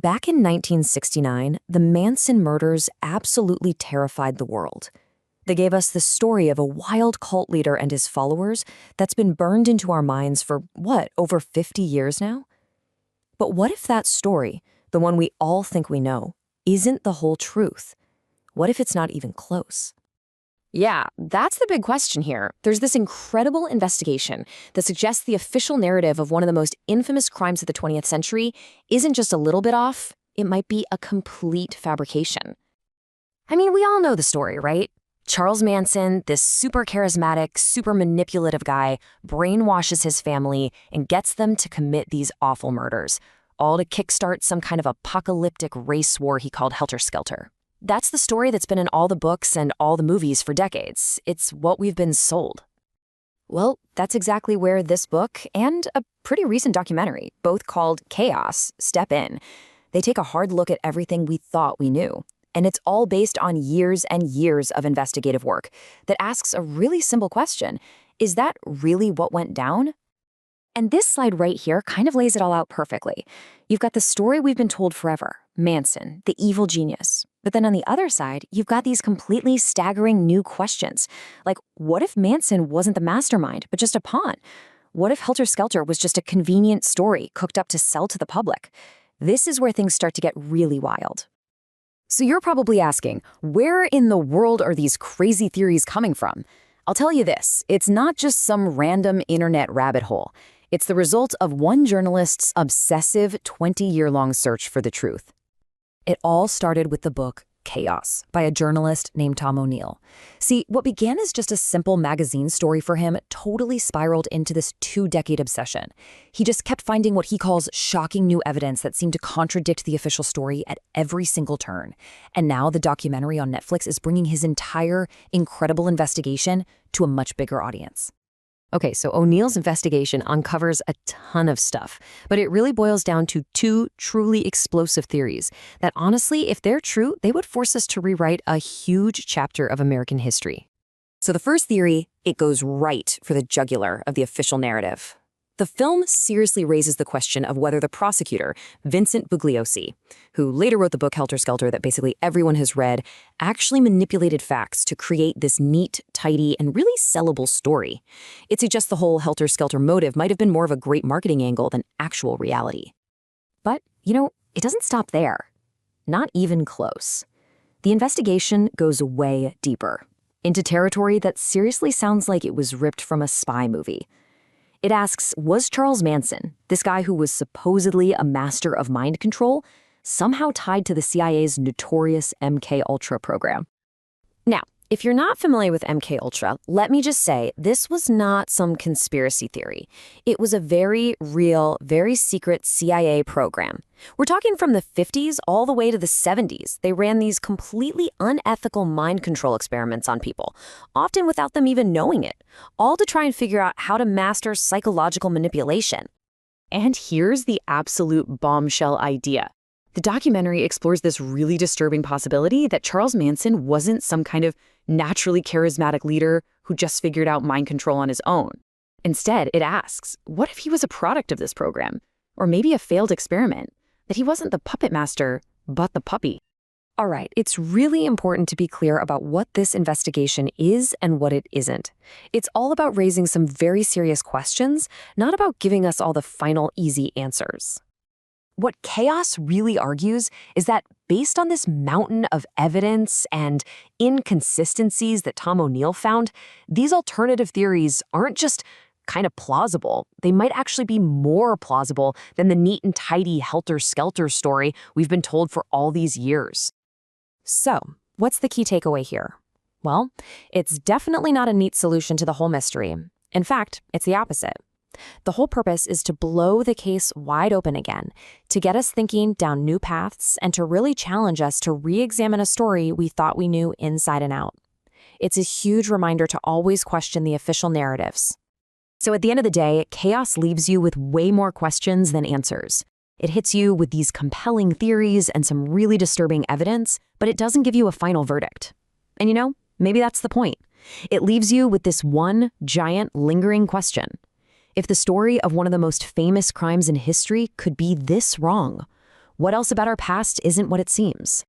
Back in 1969, the Manson murders absolutely terrified the world. They gave us the story of a wild cult leader and his followers that's been burned into our minds for, over 50 years now? But what if that story, the one we all think we know, isn't the whole truth? What if it's not even close? Yeah, that's the big question here. There's this incredible investigation that suggests the official narrative of one of the most infamous crimes of the 20th century isn't just a little bit off, it might be a complete fabrication. I mean, we all know the story, right? Charles Manson, this super charismatic, super manipulative guy, brainwashes his family and gets them to commit these awful murders, all to kickstart some kind of apocalyptic race war he called Helter Skelter. That's the story that's been in all the books and all the movies for decades. It's what we've been sold. Well, that's exactly where this book and a pretty recent documentary, both called Chaos, step in. They take a hard look at everything we thought we knew. And it's all based on years and years of investigative work that asks a really simple question. Is that really what went down? And this slide right here kind of lays it all out perfectly. You've got the story we've been told forever, Manson, the evil genius. But then on the other side, you've got these completely staggering new questions. Like, what if Manson wasn't the mastermind, but just a pawn? What if Helter Skelter was just a convenient story cooked up to sell to the public? This is where things start to get really wild. So you're probably asking, where in the world are these crazy theories coming from? I'll tell you this, it's not just some random internet rabbit hole. It's the result of one journalist's obsessive 20-year-long search for the truth. It all started with the book Chaos by a journalist named Tom O'Neill. See, what began as just a simple magazine story for him totally spiraled into this 2-decade obsession. He just kept finding what he calls shocking new evidence that seemed to contradict the official story at every single turn. And now the documentary on Netflix is bringing his entire incredible investigation to a much bigger audience. Okay, so O'Neill's investigation uncovers a ton of stuff, but it really boils down to 2 truly explosive theories that honestly, if they're true, they would force us to rewrite a huge chapter of American history. So the first theory, it goes right for the jugular of the official narrative. The film seriously raises the question of whether the prosecutor, Vincent Bugliosi, who later wrote the book Helter Skelter that basically everyone has read, actually manipulated facts to create this neat, tidy, and really sellable story. It suggests the whole Helter Skelter motive might have been more of a great marketing angle than actual reality. But, it doesn't stop there. Not even close. The investigation goes way deeper, into territory that seriously sounds like it was ripped from a spy movie. It asks, was Charles Manson, this guy who was supposedly a master of mind control, somehow tied to the CIA's notorious MKUltra program? Now, if you're not familiar with MKUltra, let me just say this was not some conspiracy theory. It was a very real, very secret CIA program. We're talking from the 50s all the way to the 70s. They ran these completely unethical mind control experiments on people, often without them even knowing it, all to try and figure out how to master psychological manipulation. And here's the absolute bombshell idea. The documentary explores this really disturbing possibility that Charles Manson wasn't some kind of naturally charismatic leader who just figured out mind control on his own. Instead, it asks, what if he was a product of this program? Or maybe a failed experiment? That he wasn't the puppet master, but the puppy? All right, it's really important to be clear about what this investigation is and what it isn't. It's all about raising some very serious questions, not about giving us all the final easy answers. What Chaos really argues is that based on this mountain of evidence and inconsistencies that Tom O'Neill found, these alternative theories aren't just kind of plausible. They might actually be more plausible than the neat and tidy Helter Skelter story we've been told for all these years. So, what's the key takeaway here? Well, it's definitely not a neat solution to the whole mystery. In fact, it's the opposite. The whole purpose is to blow the case wide open again, to get us thinking down new paths and to really challenge us to re-examine a story we thought we knew inside and out. It's a huge reminder to always question the official narratives. So at the end of the day, Chaos leaves you with way more questions than answers. It hits you with these compelling theories and some really disturbing evidence, but it doesn't give you a final verdict. And maybe that's the point. It leaves you with this one giant lingering question. If the story of one of the most famous crimes in history could be this wrong, What else about our past isn't what it seems?